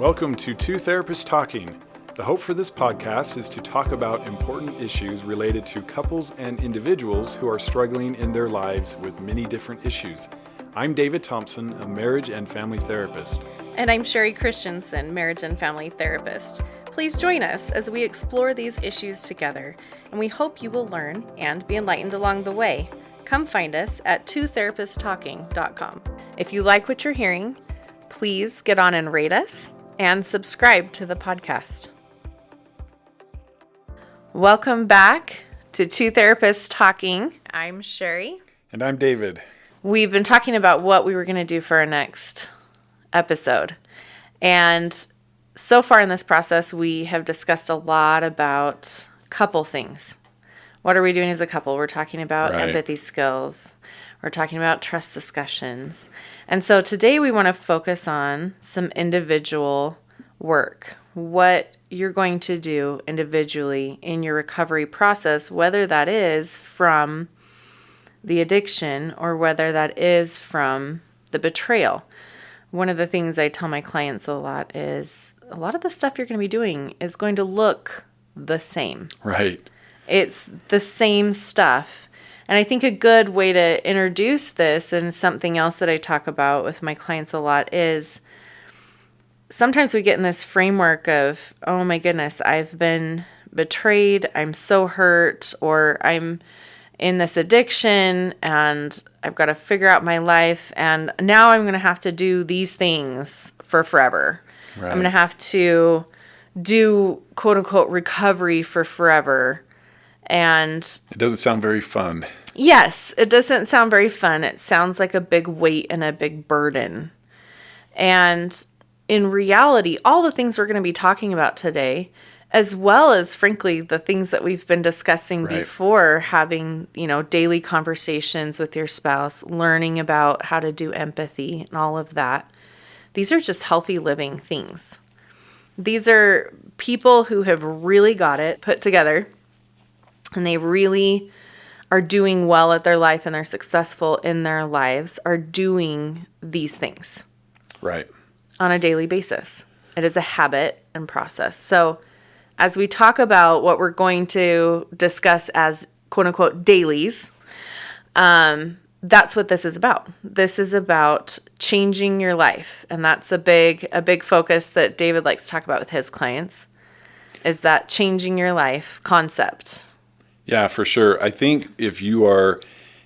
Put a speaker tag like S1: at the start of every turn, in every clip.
S1: Welcome to Two Therapists Talking. The hope for this podcast is to talk about important issues related to couples and individuals who are struggling in their lives with many different issues. I'm David Thompson, a marriage and family therapist.
S2: And I'm Sherie Christensen, marriage and family therapist. Please join us as we explore these issues together, and we hope you will learn and be enlightened along the way. Come find us at twotherapisttalking.com. If you like what you're hearing, please get on and rate us and subscribe to the podcast. Welcome back to Two Therapists Talking. I'm Sherie.
S1: And I'm David.
S2: We've been talking about what we were going to do for our next episode. And so far in this process, we have discussed a lot about couple things. What are we doing as a couple? We're talking about empathy skills. We're talking about trust discussions. And so today we want to focus on some individual work. What you're going to do individually in your recovery process, whether that is from the addiction or whether that is from the betrayal. One of the things I tell my clients a lot is a lot of the stuff you're going to be doing is going to look the same.
S1: Right.
S2: It's the same stuff. And I think a good way to introduce this, and something else that I talk about with my clients a lot, is sometimes we get in this framework of, oh my goodness, I've been betrayed, I'm so hurt, or I'm in this addiction and I've got to figure out my life, and now I'm going to have to do these things for forever. Right. I'm going to have to do quote unquote recovery for forever. And
S1: it doesn't sound very fun.
S2: Yes, it doesn't sound very fun. It sounds like a big weight and a big burden. And in reality, all the things we're going to be talking about today, as well as, frankly, the things that we've been discussing before, having, daily conversations with your spouse, learning about how to do empathy and all of that. These are just healthy living things. These are people who have really got it put together, and they really are doing well at their life and they're successful in their lives, are doing these things.
S1: Right.
S2: On a daily basis. It is a habit and process. So as we talk about what we're going to discuss as quote unquote dailies, that's what this is about. This is about changing your life. And that's a big focus that David likes to talk about with his clients, is that changing your life concept.
S1: Yeah, for sure. I think if you are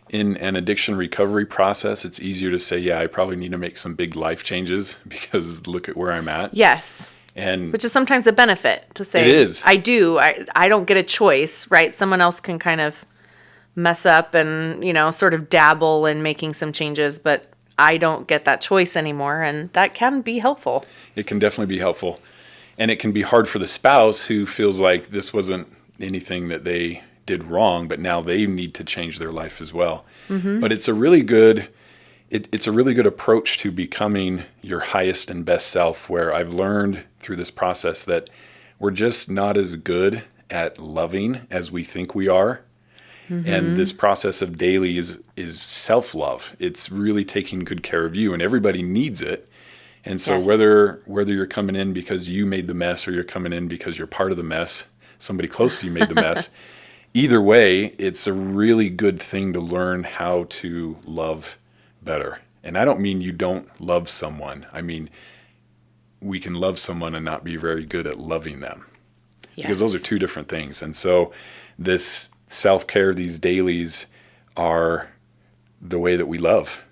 S1: in an addiction recovery process, it's easier to say, yeah, I probably need to make some big life changes because look at where I'm at.
S2: Yes.
S1: And
S2: which is sometimes a benefit to say,
S1: it is.
S2: I don't get a choice, right? Someone else can kind of mess up and, sort of dabble in making some changes, but I don't get that choice anymore. And that can be helpful.
S1: It can definitely be helpful. And it can be hard for the spouse who feels like this wasn't anything that they did wrong, but now they need to change their life as well. Mm-hmm. But it's a really good approach to becoming your highest and best self, where I've learned through this process that we're just not as good at loving as we think we are. Mm-hmm. And this process of daily is self-love. It's really taking good care of you, and everybody needs it. And so whether you're coming in because you made the mess or you're coming in because you're part of the mess, somebody close to you made the mess, either way, it's a really good thing to learn how to love better. And I don't mean you don't love someone. I mean, we can love someone and not be very good at loving them. Yes. Because those are two different things. And so this self-care, these dailies are the way that we love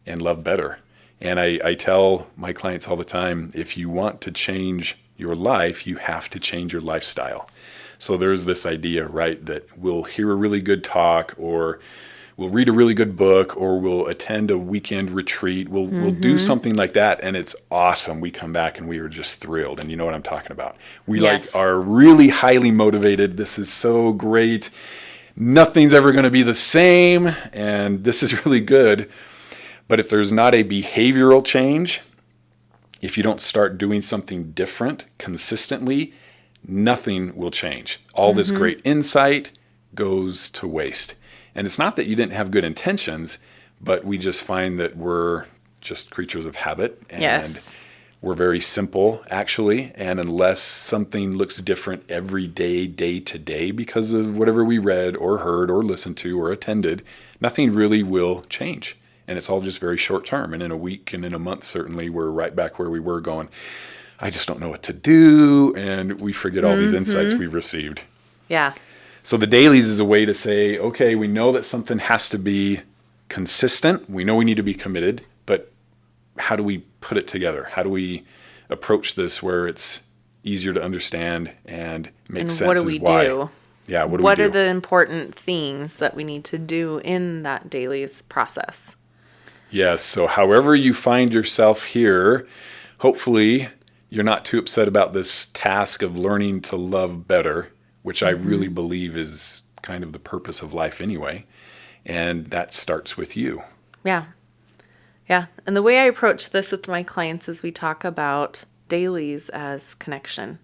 S1: and love better. And I tell my clients all the time, if you want to change your life, you have to change your lifestyle. So there's this idea, right, that we'll hear a really good talk, or we'll read a really good book, or we'll attend a weekend retreat. We'll do something like that, and it's awesome. We come back and we are just thrilled, and you know what I'm talking about. We are really highly motivated. This is so great. Nothing's ever going to be the same, and this is really good. But if there's not a behavioral change, if you don't start doing something different consistently, nothing will change. All this great insight goes to waste. And it's not that you didn't have good intentions, but we just find that we're just creatures of habit. And We're very simple, actually, and unless something looks different every day, day to day, because of whatever we read or heard or listened to or attended, nothing really will change. And it's all just very short term. And in a week and in a month, certainly, we're right back where we were going, I just don't know what to do. And we forget all these insights we've received.
S2: Yeah.
S1: So the dailies is a way to say, okay, we know that something has to be consistent. We know we need to be committed, but how do we put it together? How do we approach this where it's easier to understand and makes sense?
S2: What do we
S1: why?
S2: do?
S1: Yeah, what do we do?
S2: What are the important things that we need to do in that dailies process?
S1: Yes, so however you find yourself here, hopefully you're not too upset about this task of learning to love better, which I really believe is kind of the purpose of life anyway. And that starts with you.
S2: Yeah. Yeah. And the way I approach this with my clients is we talk about dailies as connection.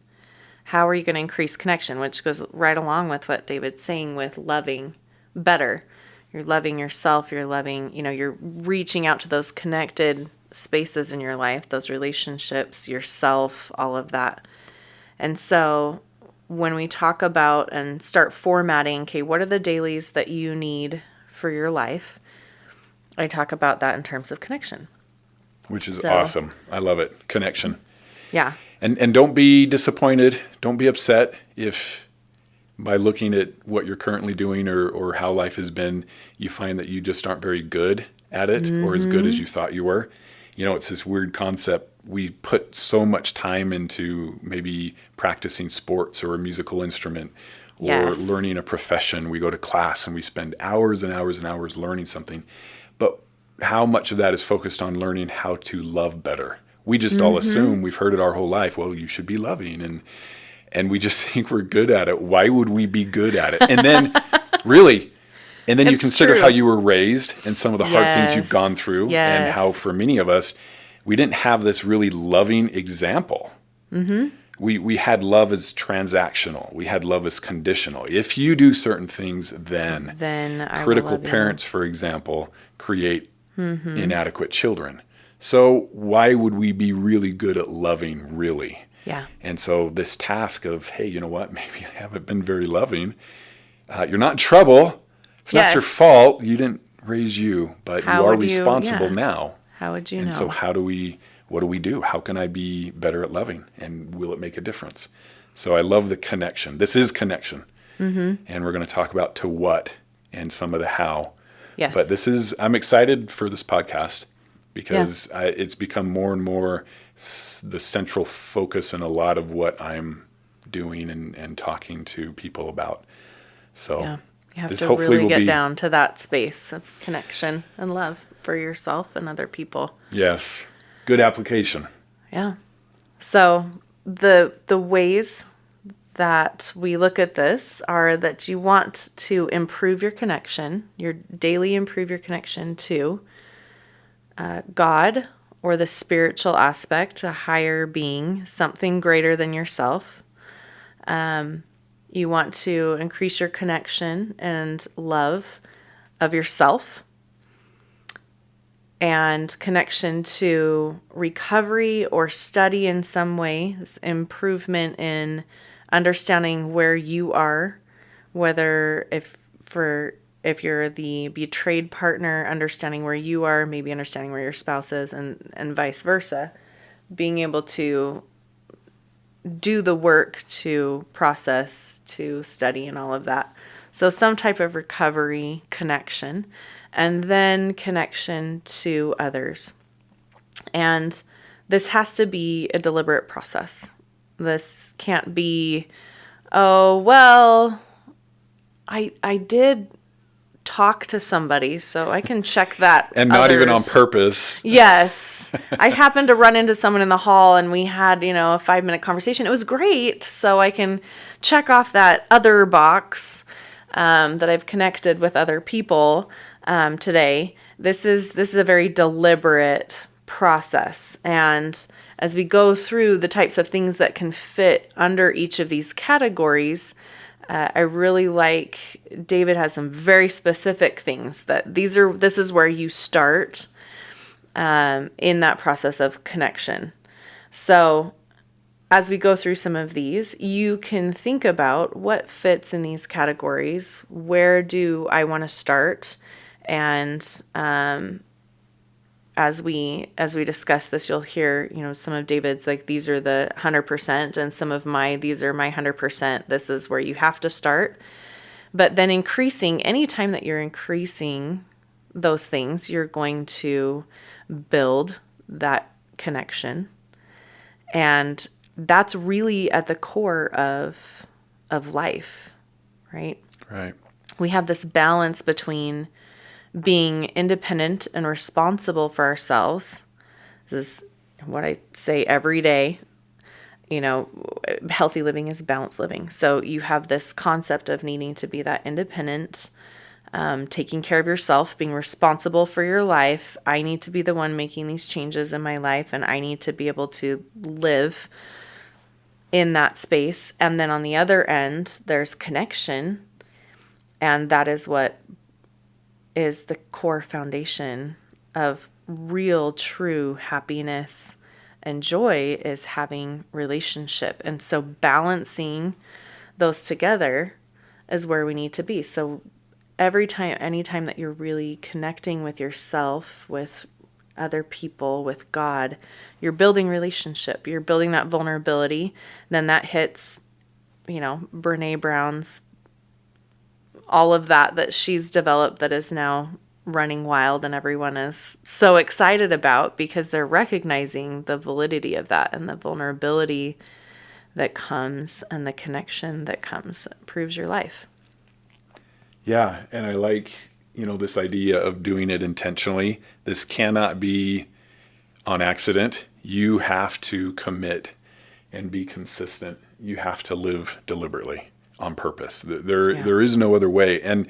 S2: How are you going to increase connection? Which goes right along with what David's saying with loving better. You're loving yourself. You're loving, you're reaching out to those connected spaces in your life, those relationships, yourself, all of that. And so when we talk about and start formatting, okay, what are the dailies that you need for your life? I talk about that in terms of connection.
S1: Which is awesome. I love it. Connection.
S2: Yeah.
S1: And don't be disappointed. Don't be upset if by looking at what you're currently doing or how life has been, you find that you just aren't very good at it or as good as you thought you were. It's this weird concept. We put so much time into maybe practicing sports or a musical instrument or learning a profession. We go to class and we spend hours and hours and hours learning something. But how much of that is focused on learning how to love better? We just all assume, we've heard it our whole life, well, you should be loving. And we just think we're good at it. Why would we be good at it? And then, really, and then you consider how you were raised and some of the hard things you've gone through and how for many of us, we didn't have this really loving example. We had love as transactional. We had love as conditional. If you do certain things, then
S2: I
S1: critical
S2: will love
S1: parents, for example, create inadequate children. So why would we be really good at loving, really?
S2: Yeah.
S1: And so this task of, hey, you know what? Maybe I haven't been very loving. You're not in trouble. It's not your fault. You didn't raise you, but you are responsible now.
S2: How would you know?
S1: And so what do we do? How can I be better at loving? And will it make a difference? So I love the connection. This is connection. And we're going to talk about to what and some of the how.
S2: Yes.
S1: But I'm excited for this podcast because it's become more and more the central focus in a lot of what I'm doing and talking to people about. So
S2: you have to really get down to that space of connection and love for yourself and other people.
S1: Yes. Good application.
S2: Yeah. So the ways that we look at this are that you want to improve your connection, improve your connection to God or the spiritual aspect, a higher being, something greater than yourself. You want to increase your connection and love of yourself and connection to recovery or study in some way, this improvement in understanding where you are, whether if you're the betrayed partner, understanding where you are, maybe understanding where your spouse is, and vice versa, being able to do the work to process, to study, and all of that. So some type of recovery connection, and then connection to others. And this has to be a deliberate process. This can't be, oh, well, I did talk to somebody, so I can check that.
S1: And not even on purpose.
S2: Yes. I happened to run into someone in the hall and we had, a 5-minute conversation. It was great. So I can check off that other box that I've connected with other people today. This is a very deliberate process. And as we go through the types of things that can fit under each of these categories, I really like David has some very specific things that this is where you start in that process of connection. So as we go through some of these, you can think about what fits in these categories. Where do I want to start? And as we discuss this, you'll hear, some of David's like, these are the 100%, and some of these are my 100%. This is where you have to start. But then anytime that you're increasing those things, you're going to build that connection. And that's really at the core of life, right?
S1: Right.
S2: We have this balance between being independent and responsible for ourselves. This is what I say every day. Healthy living is balanced living. So you have this concept of needing to be that independent, taking care of yourself, being responsible for your life. I need to be the one making these changes in my life, and I need to be able to live in that space. And then on the other end, there's connection. And that is what is the core foundation of real, true happiness and joy, is having relationship. And so balancing those together is where we need to be. So anytime that you're really connecting with yourself, with other people, with God, you're building relationship, you're building that vulnerability. Then that hits, Brene Brown's, all of that she's developed that is now running wild, and everyone is so excited about, because they're recognizing the validity of that and the vulnerability that comes and the connection that comes. It improves your life.
S1: Yeah. And I like, this idea of doing it intentionally. This cannot be on accident. You have to commit and be consistent. You have to live deliberately on purpose. There is no other way. And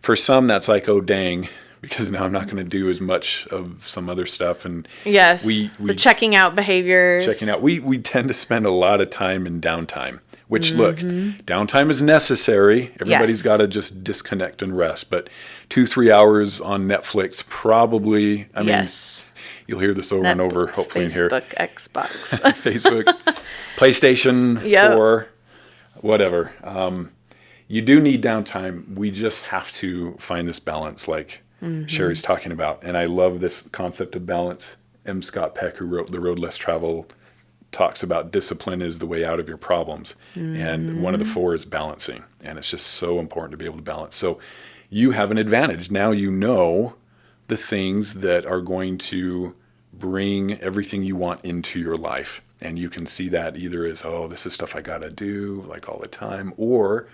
S1: for some, that's like, oh, dang, because now I'm not going to do as much of some other stuff. And
S2: yes, the checking out behaviors.
S1: We tend to spend a lot of time in downtime, which look, downtime is necessary. Everybody's got to just disconnect and rest. But 2-3 hours on Netflix, probably, I mean, you'll hear this over and over, hopefully in here.
S2: Facebook, Xbox.
S1: Facebook, PlayStation 4, whatever. You do need downtime. We just have to find this balance, like Sherry's talking about. And I love this concept of balance. M. Scott Peck, who wrote The Road Less Traveled, talks about discipline is the way out of your problems. And one of the 4 is balancing. And it's just so important to be able to balance. So you have an advantage. Now you know the things that are going to bring everything you want into your life. And you can see that either as, oh, this is stuff I got to do like all the time, or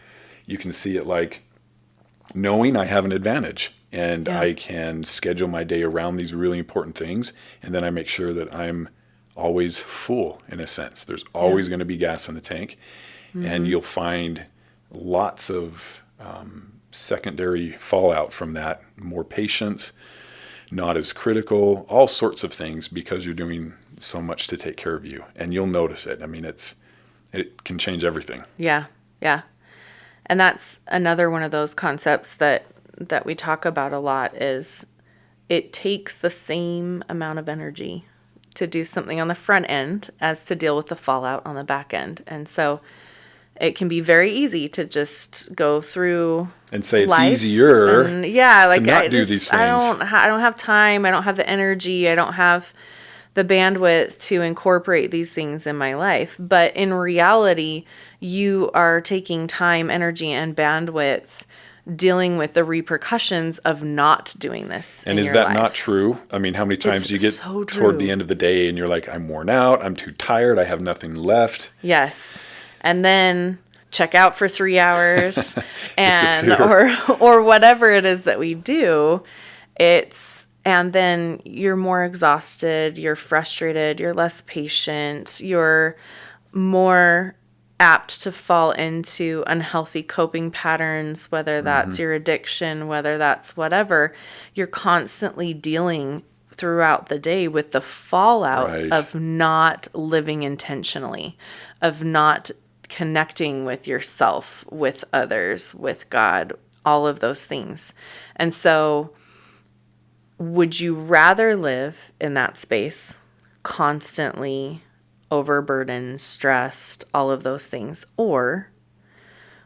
S1: you can see it like knowing I have an advantage and I can schedule my day around these really important things. And then I make sure that I'm always full, in a sense. There's always going to be gas in the tank. And you'll find lots of secondary fallout from that. More patience, not as critical, all sorts of things, because you're doing so much to take care of you. And you'll notice it. I mean, it can change everything.
S2: Yeah. And that's another one of those concepts that we talk about a lot, is it takes the same amount of energy to do something on the front end as to deal with the fallout on the back end. And so it can be very easy to just go through
S1: and say it's easier
S2: and, to
S1: not do these things.
S2: I don't have time. I don't have the energy. I don't have the bandwidth to incorporate these things in my life. But in reality, you are taking time, energy, and bandwidth dealing with the repercussions of not doing this.
S1: And is that not true? I mean, how many times do you get toward the end of the day and you're like, I'm worn out, I'm too tired, I have nothing left?
S2: Yes. And then check out for 3 hours and or whatever it is that we do. And then you're more exhausted, you're frustrated, you're less patient, you're more apt to fall into unhealthy coping patterns, whether that's your addiction, whether that's whatever. You're constantly dealing throughout the day with the fallout of not living intentionally, of not connecting with yourself, with others, with God, all of those things. And so would you rather live in that space constantly overburdened, stressed, all of those things? Or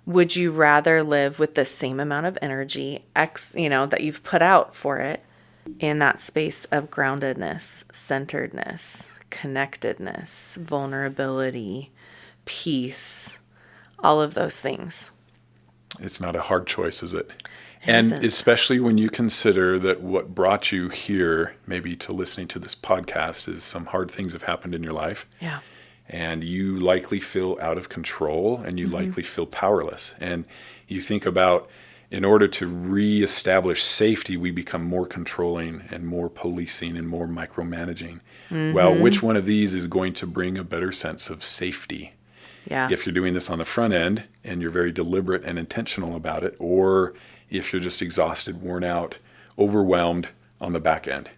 S2: would you rather live with the same amount of energy, that you've put out for it in that space of groundedness, centeredness, connectedness, vulnerability, peace, all of those things?
S1: It's not a hard choice, is it?
S2: It
S1: And
S2: isn't.
S1: especially when you consider that what brought you here, maybe to listening to this podcast, is some hard things have happened in your life.
S2: Yeah.
S1: And you likely feel out of control, and you likely feel powerless. And you think about, in order to reestablish safety, we become more controlling and more policing and more micromanaging. Well, which one of these is going to bring a better sense of safety?
S2: Yeah.
S1: If you're doing this on the front end and you're very deliberate and intentional about it, or if you're just exhausted, worn out, overwhelmed on the back end,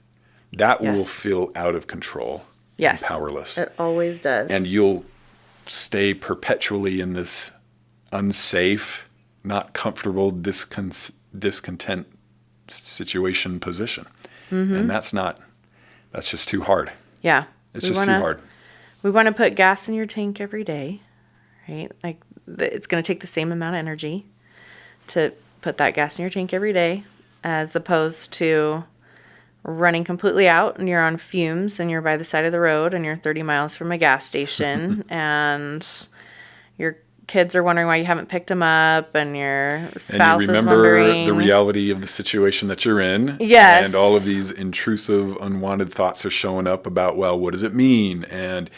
S1: that will
S2: Yes.
S1: feel out of control.
S2: Yes.
S1: And powerless.
S2: It always does.
S1: And you'll stay perpetually in this unsafe, not comfortable, discontent situation position. And that's just too hard.
S2: yeah.
S1: It's just too hard.
S2: We want to put gas in your tank every day, right? Like it's going to take the same amount of energy to put that gas in your tank every day as opposed to running completely out and you're on fumes and you're by the side of the road and you're 30 miles from a gas station and your kids are wondering why you haven't picked them up and your spouse
S1: And you
S2: is
S1: remember
S2: wondering.
S1: the reality of the situation that you're in.
S2: Yes.
S1: And all of these intrusive, unwanted thoughts are showing up about, well, what does it mean? And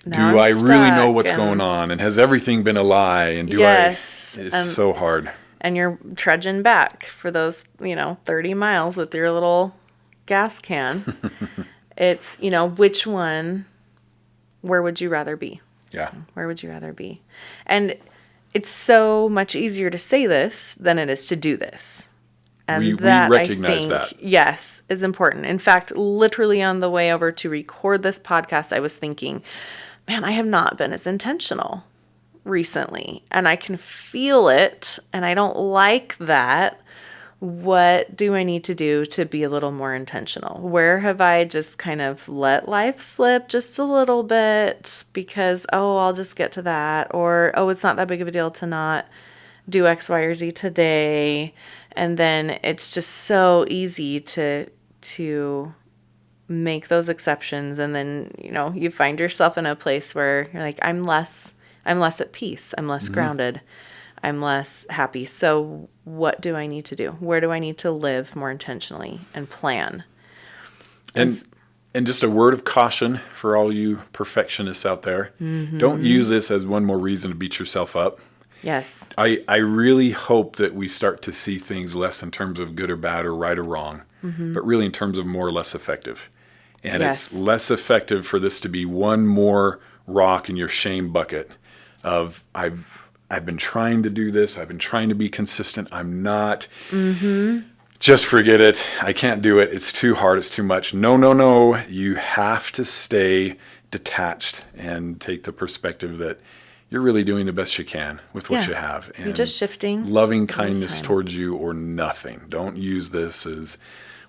S2: Now
S1: do
S2: I'm
S1: I really know
S2: stuck,
S1: what's
S2: and-
S1: going on? And has everything been a lie? And
S2: Yes.
S1: it's so hard.
S2: And you're trudging back for those, 30 miles with your little gas can. It's, which one, where would you rather be?
S1: Yeah.
S2: Where would you rather be? And it's so much easier to say this than it is to do this. And
S1: We
S2: that,
S1: recognize
S2: I think,
S1: that.
S2: yes, is important. In fact, literally on the way over to record this podcast, I was thinking, man, I have not been as intentional recently. And I can feel it, and I don't like that. What do I need to do to be a little more intentional? Where have I just kind of let life slip just a little bit because, I'll just get to that. Or, it's not that big of a deal to not do X, Y, or Z today. And then it's just so easy to make those exceptions. And then, you find yourself in a place where you're like, I'm less at peace. I'm less grounded. I'm less happy. So what do I need to do? Where do I need to live more intentionally and plan?
S1: And just a word of caution for all you perfectionists out there. Don't use this as one more reason to beat yourself up.
S2: Yes.
S1: I really hope that we start to see things less in terms of good or bad or right or wrong, but really in terms of more or less effective. And
S2: Yes.
S1: it's less effective for this to be one more rock in your shame bucket of I've been trying to do this. I've been trying to be consistent. I'm not. Just forget it. I can't do it. It's too hard. It's too much. No. You have to stay detached and take the perspective that you're really doing the best you can with what
S2: Yeah.
S1: you have. And
S2: You're just shifting.
S1: loving kindness
S2: time.
S1: towards you or nothing. Don't use this as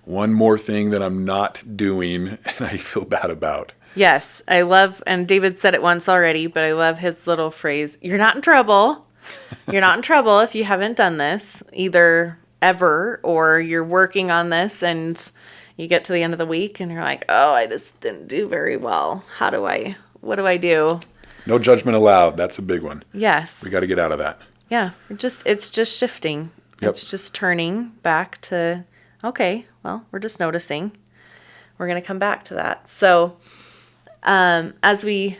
S1: one more thing that I'm not doing and I feel bad about.
S2: Yes. I love, and David said it once already, but I love his little phrase, you're not in trouble. You're not in trouble if you haven't done this either ever, or you're working on this and you get to the end of the week and you're like, I just didn't do very well. What do I do?
S1: No judgment allowed. That's a big one.
S2: Yes.
S1: We got to get out of that.
S2: Yeah. It's just shifting.
S1: Yep.
S2: It's just turning back to, okay, well, we're just noticing. We're going to come back to that. So, as we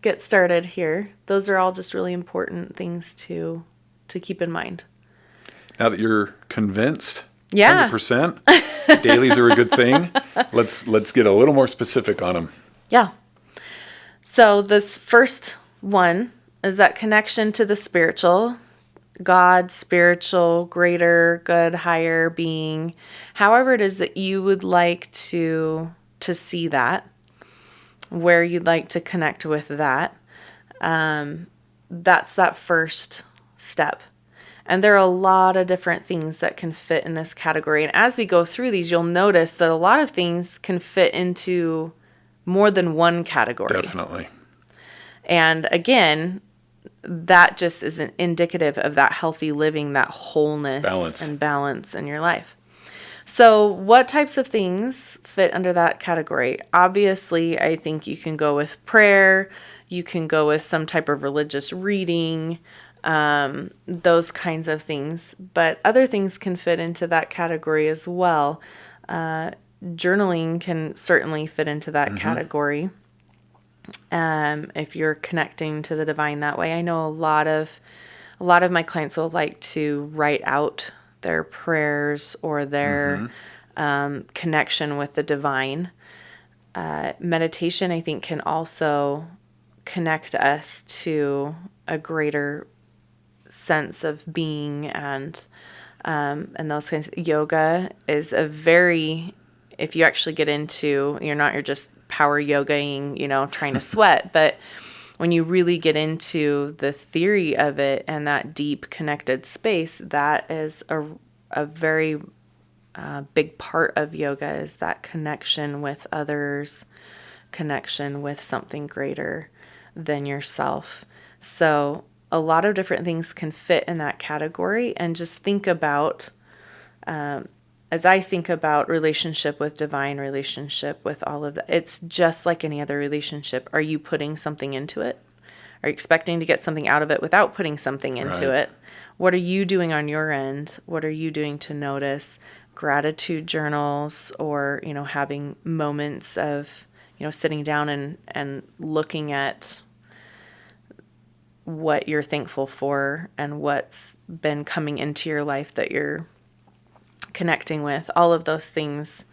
S2: get started here, those are all just really important things to keep in mind.
S1: Now that you're convinced,
S2: Yeah.
S1: 100%, dailies are a good thing. Let's get a little more specific on them.
S2: Yeah. So this first one is that connection to the spiritual, God, spiritual, greater, good, higher being, however it is that you would like to see that, where you'd like to connect with that. That's that first step. And there are a lot of different things that can fit in this category. And as we go through these, you'll notice that a lot of things can fit into more than one category.
S1: Definitely.
S2: And again, that just is indicative of that healthy living, that wholeness and balance in your life. So what types of things fit under that category? Obviously, I think you can go with prayer. You can go with some type of religious reading, those kinds of things. But other things can fit into that category as well. Journaling can certainly fit into that category. If you're connecting to the divine that way. I know a lot of my clients will like to write out their prayers or their connection with the divine. Meditation, I think, can also connect us to a greater sense of being and those kinds. Yoga is if you actually get into, you're just power yogaing, trying to sweat, but when you really get into the theory of it and that deep connected space, that is a very big part of yoga, is that connection with others, connection with something greater than yourself. So a lot of different things can fit in that category. And just think about, as I think about relationship with divine, relationship with all of that, it's just like any other relationship. Are you putting something into it? Are you expecting to get something out of it without putting something into it? What are you doing on your end? What are you doing to notice? Gratitude journals, or, having moments of, sitting down and looking at what you're thankful for and what's been coming into your life that you're connecting with. All of those things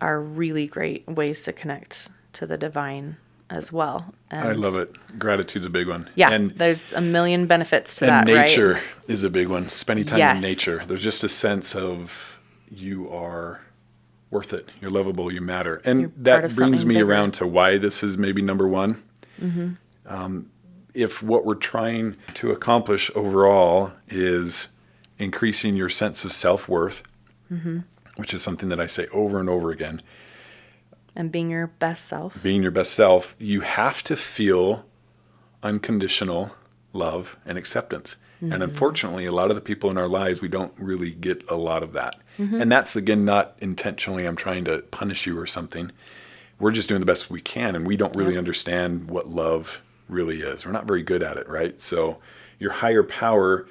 S2: are really great ways to connect to the divine as well. And
S1: I love it. Gratitude's a big one.
S2: Yeah,
S1: and
S2: there's a million benefits to that, right?
S1: And nature is a big one. Spending time in nature. There's just a sense of you are worth it. You're lovable. You matter. And that brings me around to why this is maybe number one. If what we're trying to accomplish overall is increasing your sense of self-worth, which is something that I say over and over again.
S2: And being your best self.
S1: Being your best self, you have to feel unconditional love and acceptance. And unfortunately, a lot of the people in our lives, we don't really get a lot of that. And that's, again, not intentionally I'm trying to punish you or something. We're just doing the best we can, and we don't really understand what love really is. We're not very good at it, right? So your higher power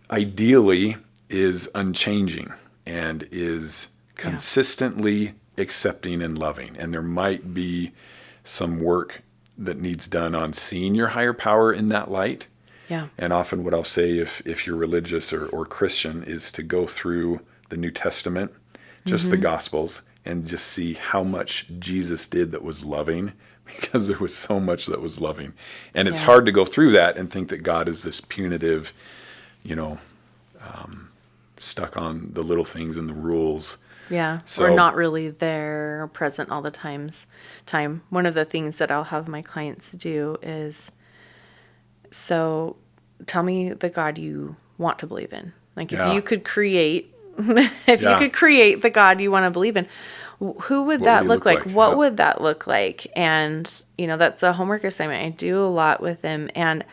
S1: ideally is unchanging and is consistently accepting and loving. And there might be some work that needs done on seeing your higher power in that light.
S2: Yeah.
S1: And often what I'll say if you're religious or Christian is to go through the New Testament, just the Gospels, and just see how much Jesus did that was loving, because there was so much that was loving. And it's hard to go through that and think that God is this punitive, stuck on the little things and the rules.
S2: Yeah, we're not really there, present all the time. One of the things that I'll have my clients do is, so tell me the God you want to believe in. Like if you could create, you could create the God you want to believe in, who would that look like? What would that look like? And, that's a homework assignment. I do a lot with them. And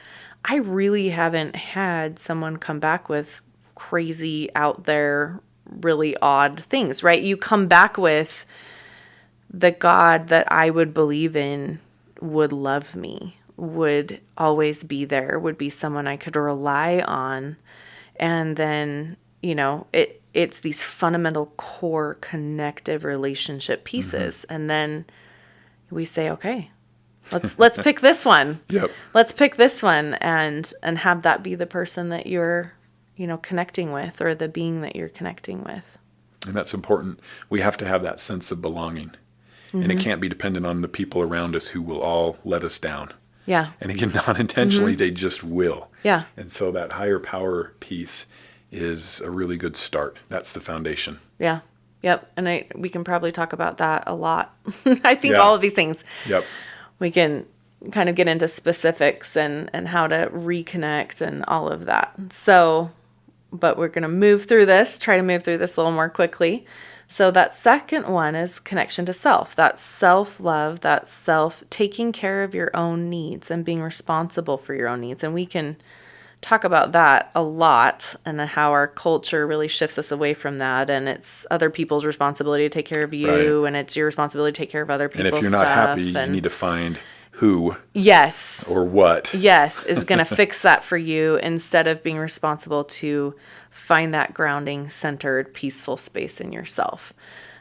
S2: I really haven't had someone come back with crazy out there, really odd things, right? You come back with the God that I would believe in would love me, would always be there, would be someone I could rely on. And then, it's these fundamental core connective relationship pieces. And then we say, okay, let's pick this one.
S1: Yep.
S2: Let's pick this one and have that be the person that you're connecting with, or the being that you're connecting with.
S1: And that's important. We have to have that sense of belonging. And it can't be dependent on the people around us who will all let us down.
S2: Yeah.
S1: And again, not intentionally, they just will.
S2: Yeah.
S1: And so that higher power piece is a really good start. That's the foundation.
S2: Yeah. Yep. And we can probably talk about that a lot. I think all of these things.
S1: Yep.
S2: We can kind of get into specifics and how to reconnect and all of that. So, but we're going to try to move through this a little more quickly. So that second one is connection to self. That's self-love, that's taking care of your own needs and being responsible for your own needs. And we can talk about that a lot and how our culture really shifts us away from that. And it's other people's responsibility to take care of you,
S1: Right.
S2: and it's your responsibility to take care of other people's
S1: And if you're
S2: stuff.
S1: not happy, you
S2: and
S1: need to find who
S2: yes,
S1: or what.
S2: yes, is going to fix that for you instead of being responsible to find that grounding, centered, peaceful space in yourself.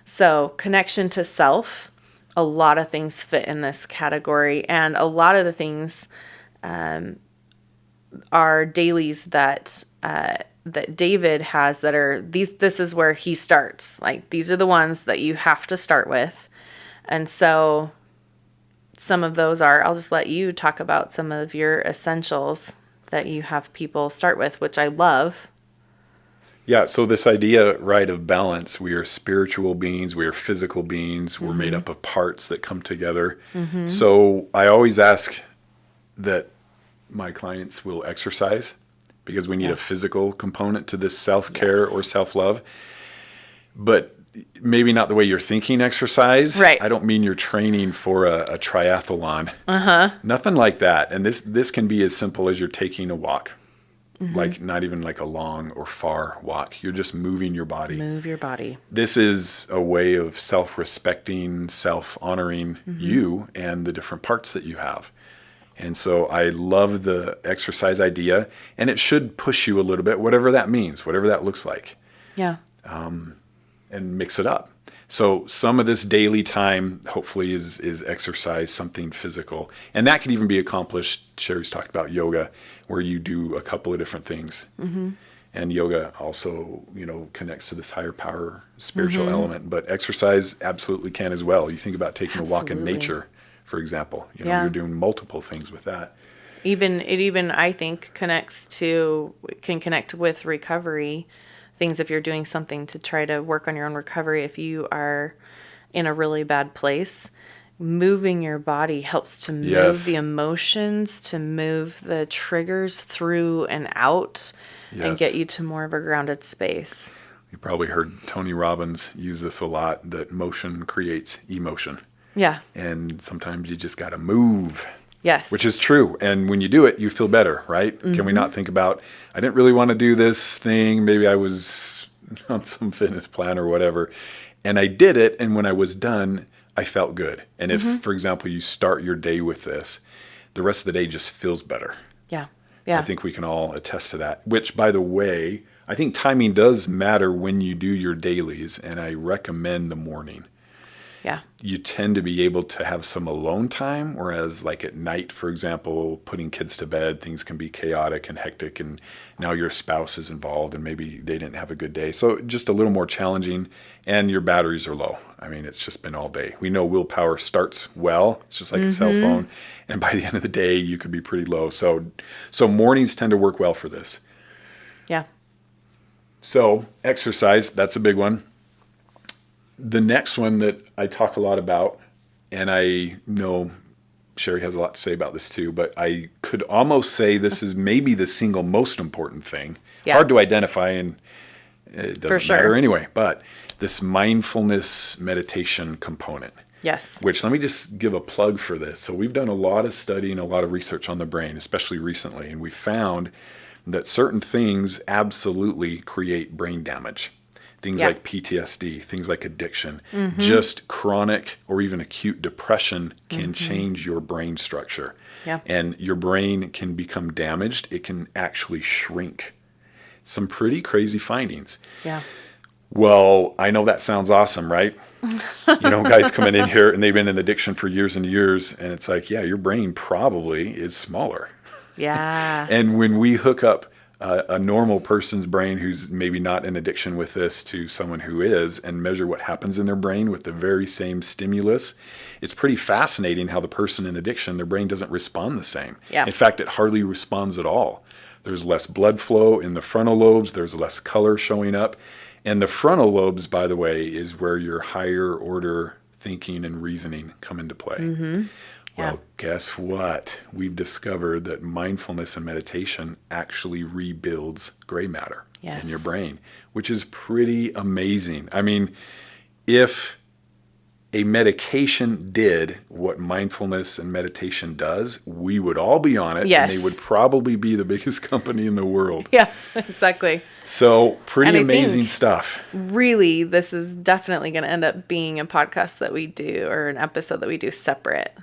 S2: So connection to self, a lot of things fit in this category. And a lot of the things are dailies that David has that are these. This is where he starts. Like, these are the ones that you have to start with. And so some of those are, I'll just let you talk about some of your essentials that you have people start with, which I love.
S1: Yeah, so this idea, right, of balance, we are spiritual beings, we are physical beings, we're made up of parts that come together. So I always ask that my clients will exercise, because we need a physical component to this self-care or self-love. But maybe not the way you're thinking exercise.
S2: Right.
S1: I don't mean you're training for a triathlon. Nothing like that. And this can be as simple as you're taking a walk. Like, not even like a long or far walk. You're just moving your body.
S2: Move your body.
S1: This is a way of self-respecting, self-honoring you and the different parts that you have. And so I love the exercise idea, and it should push you a little bit, whatever that means, whatever that looks like.
S2: Yeah.
S1: And mix it up. So some of this daily time, hopefully, is exercise, something physical. And that can even be accomplished. Sherry's talked about yoga, where you do a couple of different things. And yoga also, connects to this higher power spiritual element. But exercise absolutely can as well. You think about taking a walk in nature, for example. You're doing multiple things with that.
S2: Even I think can connect with recovery things. If you're doing something to try to work on your own recovery, if you are in a really bad place, moving your body helps to move the emotions, to move the triggers through and out, and get you to more of a grounded space.
S1: You probably heard Tony Robbins use this a lot, that motion creates emotion.
S2: Yeah.
S1: And sometimes you just got to move.
S2: Yes.
S1: Which is true. And when you do it, you feel better, right? Can we not think about, I didn't really want to do this thing. Maybe I was on some fitness plan or whatever. And I did it. And when I was done, I felt good. And if, for example, you start your day with this, the rest of the day just feels better.
S2: Yeah. Yeah.
S1: I think we can all attest to that. Which, by the way, I think timing does matter when you do your dailies. And I recommend the morning.
S2: Yeah.
S1: You tend to be able to have some alone time, whereas like at night, for example, putting kids to bed, things can be chaotic and hectic, and now your spouse is involved and maybe they didn't have a good day. So just a little more challenging, and your batteries are low. I mean, it's just been all day. We know willpower starts well. It's just like a cell phone. And by the end of the day, you could be pretty low. So mornings tend to work well for this.
S2: Yeah.
S1: So exercise, that's a big one. The next one that I talk a lot about, and I know Sherie has a lot to say about this too, but I could almost say this is maybe the single most important thing.
S2: Yeah.
S1: Hard to identify, and it doesn't matter
S2: sure.
S1: anyway, but this mindfulness meditation component.
S2: Yes.
S1: Which, let me just give a plug for this. So we've done a lot of study and a lot of research on the brain, especially recently, and we found that certain things absolutely create brain damage. Things like PTSD, things like addiction, just chronic or even acute depression can change your brain structure.
S2: Yeah.
S1: And your brain can become damaged. It can actually shrink. Some pretty crazy findings.
S2: Yeah.
S1: Well, I know that sounds awesome, right? Guys coming in here and they've been in addiction for years and years. And it's like, yeah, your brain probably is smaller.
S2: Yeah.
S1: And when we hook up a normal person's brain who's maybe not in addiction with this to someone who is, and measure what happens in their brain with the very same stimulus, it's pretty fascinating how the person in addiction, their brain doesn't respond the same.
S2: Yeah.
S1: In fact, it hardly responds at all. There's less blood flow in the frontal lobes. There's less color showing up. And the frontal lobes, by the way, is where your higher order thinking and reasoning come into play. Well, guess what? We've discovered that mindfulness and meditation actually rebuilds gray matter in your brain, which is pretty amazing. I mean, if a medication did what mindfulness and meditation does, we would all be on it.
S2: Yes.
S1: And they would probably be the biggest company in the world.
S2: Yeah, exactly.
S1: So pretty
S2: And I
S1: amazing
S2: think
S1: stuff.
S2: Really, this is definitely going to end up being a podcast that we do, or an episode that we do separate,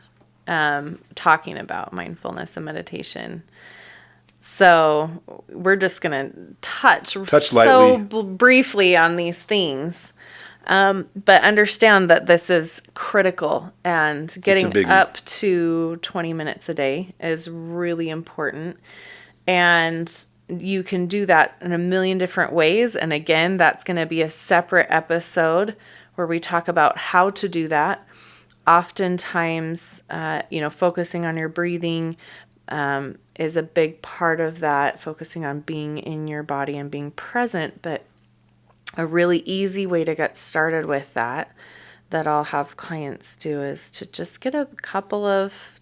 S2: talking about mindfulness and meditation. So we're just going to touch
S1: lightly.
S2: briefly on these things. But understand that this is critical, and getting up to 20 minutes a day is really important. And you can do that in a million different ways. And again, that's going to be a separate episode where we talk about how to do that. Oftentimes, focusing on your breathing is a big part of that, focusing on being in your body and being present. But a really easy way to get started with that I'll have clients do is to just get a couple of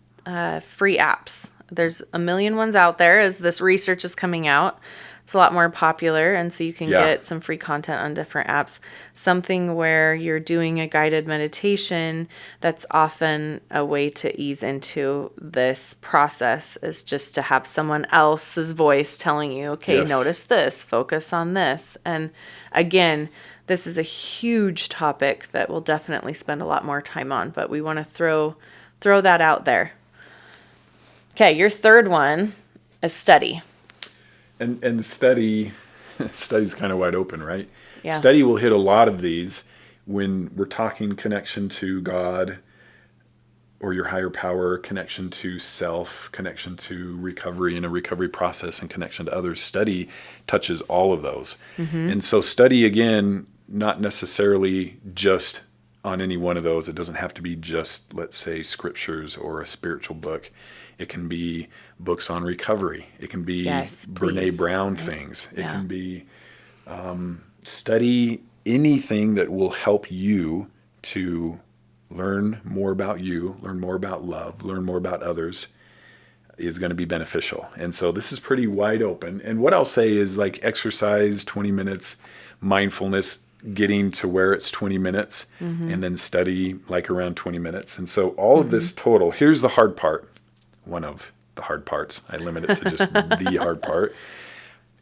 S2: free apps. There's a million ones out there as this research is coming out. It's a lot more popular, and so you can get some free content on different apps. Something where you're doing a guided meditation, that's often a way to ease into this process, is just to have someone else's voice telling you, okay, notice this, focus on this. And again, this is a huge topic that we'll definitely spend a lot more time on, but we want to throw that out there. Okay, your third one is study.
S1: And study's kind of wide open, right?
S2: Yeah.
S1: Study will hit a lot of these when we're talking connection to God or your higher power, connection to self, connection to recovery and a recovery process, and connection to others. Study touches all of those. Mm-hmm. And so study, again, not necessarily just on any one of those. It doesn't have to be just, let's say, scriptures or a spiritual book. It can be books on recovery. It can be Brene Brown things. It can be study anything that will help you to learn more about you, learn more about love, learn more about others, is going to be beneficial. And so this is pretty wide open. And what I'll say is, like, exercise 20 minutes, mindfulness, getting to where it's 20 minutes, and then study like around 20 minutes. And so all of this total, here's the hard part. One of the hard parts. I limit it to just the hard part.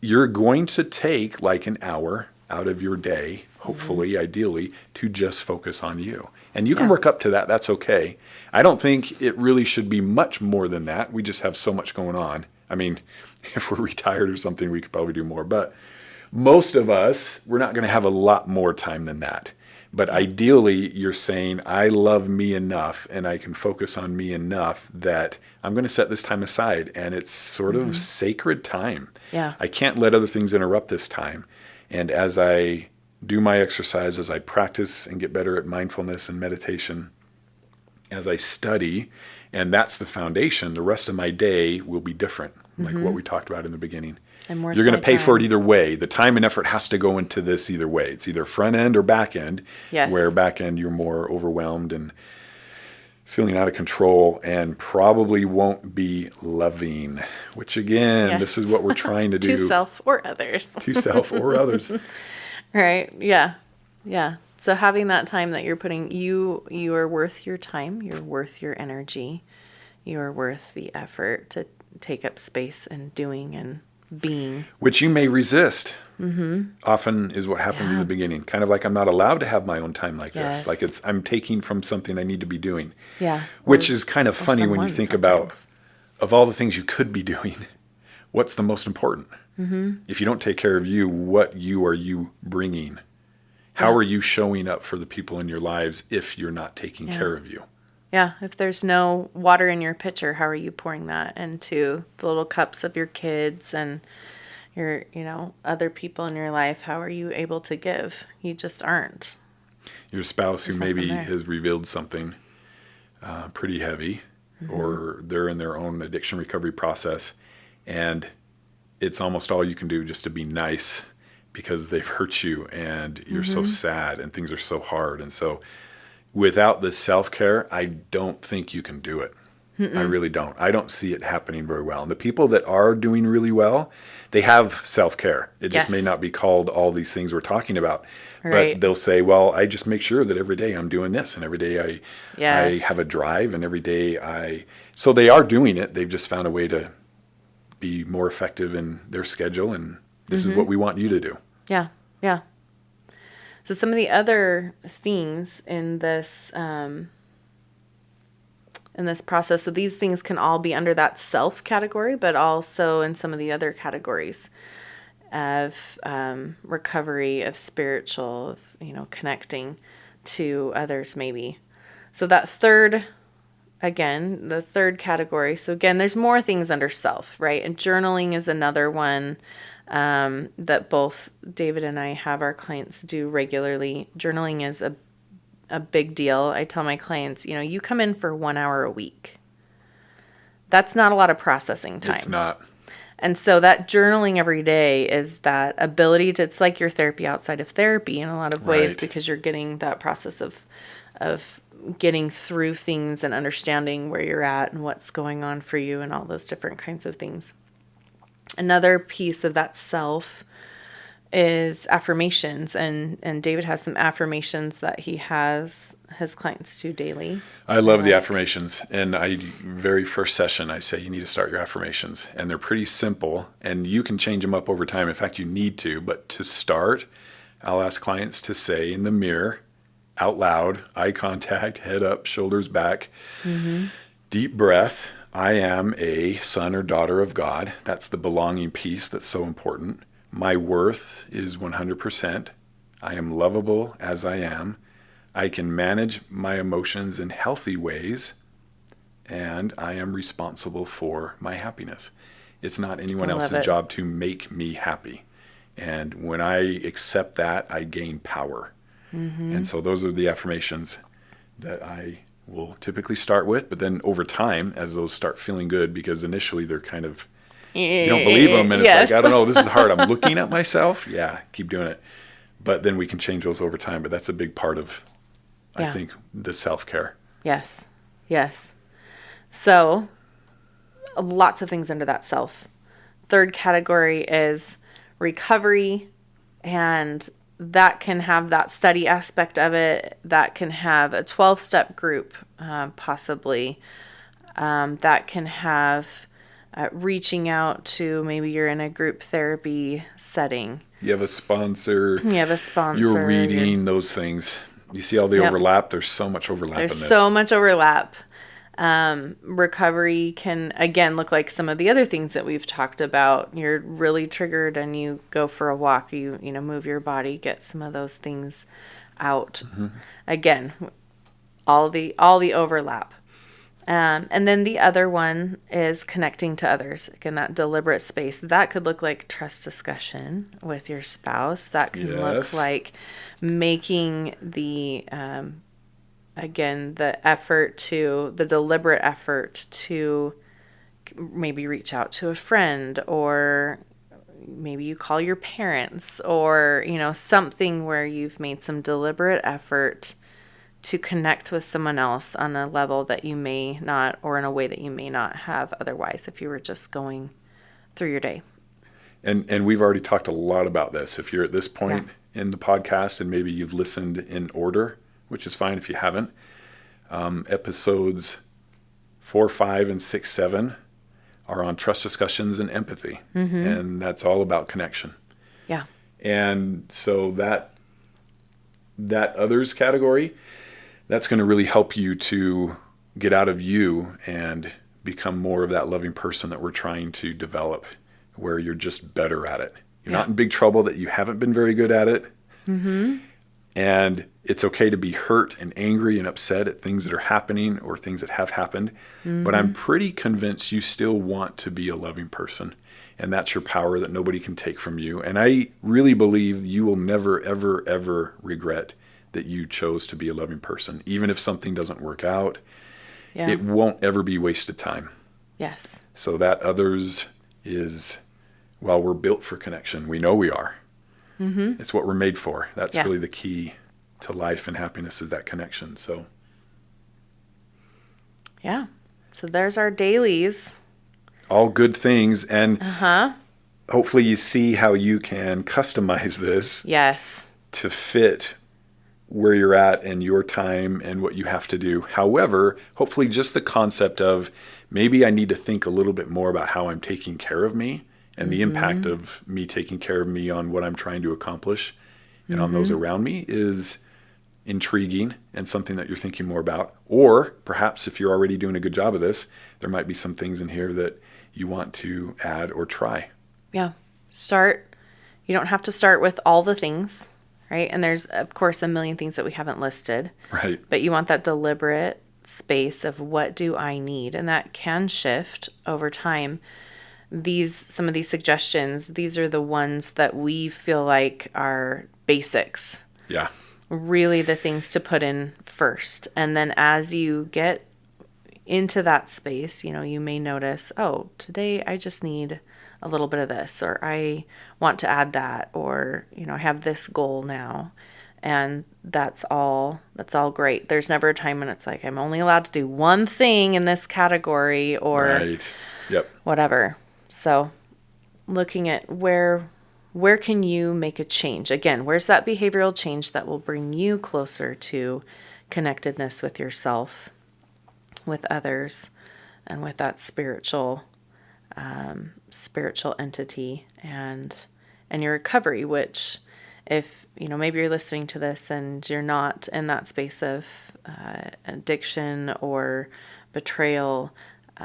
S1: You're going to take like an hour out of your day, hopefully, ideally, to just focus on you. And you can work up to that. That's okay. I don't think it really should be much more than that. We just have so much going on. I mean, if we're retired or something, we could probably do more. But most of us, we're not going to have a lot more time than that. But ideally, you're saying, I love me enough and I can focus on me enough that I'm going to set this time aside. And it's sort of sacred time.
S2: Yeah.
S1: I can't let other things interrupt this time. And as I do my exercise, as I practice and get better at mindfulness and meditation, as I study, and that's the foundation, the rest of my day will be different, like what we talked about in the beginning. You're going to pay for it either way. The time and effort has to go into this either way. It's either front end or back end, where back end you're more overwhelmed and feeling out of control and probably won't be loving, which again, this is what we're trying to do.
S2: To self or others.
S1: To self or others.
S2: Right. Yeah. Yeah. So having that time that you're putting, you are worth your time. You're worth your energy. You are worth the effort to take up space and doing and being. Which
S1: you may resist. Often is what happens in the beginning. Kind of like, I'm not allowed to have my own time like this. Like I'm taking from something I need to be doing.
S2: Yeah.
S1: Which is kind of funny when you think about, of all the things you could be doing, what's the most important? If you don't take care of you, what are you bringing? How are you showing up for the people in your lives if you're not taking care of you?
S2: Yeah, if there's no water in your pitcher, how are you pouring that into the little cups of your kids and your, other people in your life? How are you able to give? You just aren't.
S1: Your spouse who maybe has revealed something pretty heavy, or they're in their own addiction recovery process, and it's almost all you can do just to be nice because they've hurt you and you're so sad and things are so hard. And so without the self-care, I don't think you can do it. I really don't. I don't see it happening very well. And the people that are doing really well, they have self-care. It just may
S2: Yes.
S1: not be called all these things we're talking about.
S2: Right.
S1: But they'll say, well, I just make sure that every day I'm doing this, and every day I
S2: Yes.
S1: have a drive, and every day so they are doing it. They've just found a way to be more effective in their schedule, and this is what we want you to do.
S2: Yeah. Yeah. So some of the other things in this process, so these things can all be under that self category, but also in some of the other categories of recovery, of spiritual, of connecting to others maybe. So that the third category. So again, there's more things under self, right? And journaling is another one that both David and I have our clients do regularly. Journaling is a big deal. I tell my clients, you come in for 1 hour a week. That's not a lot of processing time.
S1: It's not.
S2: And so that journaling every day is that ability to, it's like your therapy outside of therapy in a lot of ways,
S1: Right.
S2: because you're getting that process of getting through things and understanding where you're at and what's going on for you and all those different kinds of things. Another piece of that self is affirmations, and David has some affirmations that he has his clients do daily.
S1: I love the affirmations, and very first session I say you need to start your affirmations, and they're pretty simple, and you can change them up over time. In fact, you need to, but to start, I'll ask clients to say in the mirror, out loud, eye contact, head up, shoulders back, deep breath. I am a son or daughter of God. That's the belonging piece that's so important. My worth is 100%. I am lovable as I am. I can manage my emotions in healthy ways, and I am responsible for my happiness. It's not anyone else's job to make me happy. And when I accept that, I gain power. And so those are the affirmations that I will typically start with, but then over time, as those start feeling good, because initially they're kind of, you don't believe them, and it's like, I don't know, this is hard. I'm looking at myself. Yeah, keep doing it. But then we can change those over time. But that's a big part of, I think, the self-care.
S2: Yes. Yes. So lots of things under that self. Third category is recovery, and that can have that study aspect of it. That can have a 12-step group, possibly. That can have reaching out to, maybe you're in a group therapy setting.
S1: You have a sponsor.
S2: You're
S1: reading those things. You see all the overlap? There's so much overlap in this.
S2: There's so much overlap. Recovery can, again, look like some of the other things that we've talked about. You're really triggered and you go for a walk, you move your body, get some of those things out. Again, all the overlap. And then the other one is connecting to others. Again, that deliberate space. That could look like trust discussion with your spouse. That can look like making the the deliberate effort to maybe reach out to a friend, or maybe you call your parents, or, something where you've made some deliberate effort to connect with someone else on a level that you may not, or in a way that you may not have otherwise if you were just going through your day.
S1: And we've already talked a lot about this. If you're at this point in the podcast and maybe you've listened in order, which is fine if you haven't, episodes 4, 5, and 6, 7 are on trust discussions and empathy. And that's all about connection.
S2: Yeah.
S1: And so that others category, that's going to really help you to get out of you and become more of that loving person that we're trying to develop, where you're just better at it. You're not in big trouble that you haven't been very good at it. And it's okay to be hurt and angry and upset at things that are happening or things that have happened. But I'm pretty convinced you still want to be a loving person. And that's your power that nobody can take from you. And I really believe you will never, ever, ever regret that you chose to be a loving person. Even if something doesn't work out, it won't ever be wasted time.
S2: Yes.
S1: So that others is, well, we're built for connection. We know we are. It's what we're made for. That's really the key to life and happiness, is that connection. So,
S2: So there's our dailies.
S1: All good things. And hopefully you see how you can customize this.
S2: Yes.
S1: To fit where you're at and your time and what you have to do. However, hopefully just the concept of maybe I need to think a little bit more about how I'm taking care of me and the impact of me taking care of me on what I'm trying to accomplish and on those around me is intriguing and something that you're thinking more about. Or perhaps if you're already doing a good job of this, there might be some things in here that you want to add or try.
S2: Yeah. You don't have to start with all the things, right? And there's, of course, a million things that we haven't listed.
S1: Right.
S2: But you want that deliberate space of what do I need? And that can shift over time. Some of these suggestions, these are the ones that we feel like are basics.
S1: Yeah.
S2: Really the things to put in first. And then as you get into that space, you may notice, oh, today I just need a little bit of this, or I want to add that, or, I have this goal now. And that's all great. There's never a time when it's like, I'm only allowed to do one thing in this category or
S1: right. Yep.
S2: whatever. So looking at where can you make a change? Again, where's that behavioral change that will bring you closer to connectedness with yourself, with others, and with that spiritual entity and your recovery, which if, maybe you're listening to this and you're not in that space of addiction or betrayal,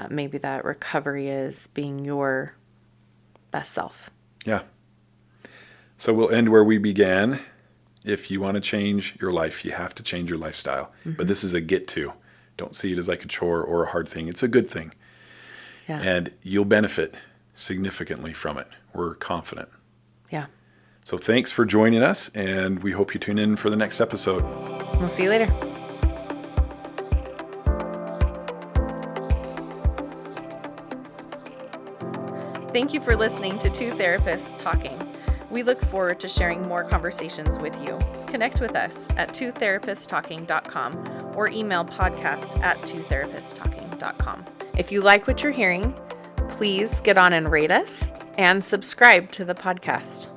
S2: maybe that recovery is being your best self.
S1: Yeah. So we'll end where we began. If you want to change your life, you have to change your lifestyle. But this is a get to. Don't see it as like a chore or a hard thing. It's a good thing.
S2: Yeah.
S1: And you'll benefit significantly from it. We're confident.
S2: Yeah.
S1: So thanks for joining us, and we hope you tune in for the next episode.
S2: We'll see you later. Thank you for listening to Two Therapists Talking. We look forward to sharing more conversations with you. Connect with us at twotherapisttalking.com or email podcast@twotherapisttalking.com. If you like what you're hearing, please get on and rate us and subscribe to the podcast.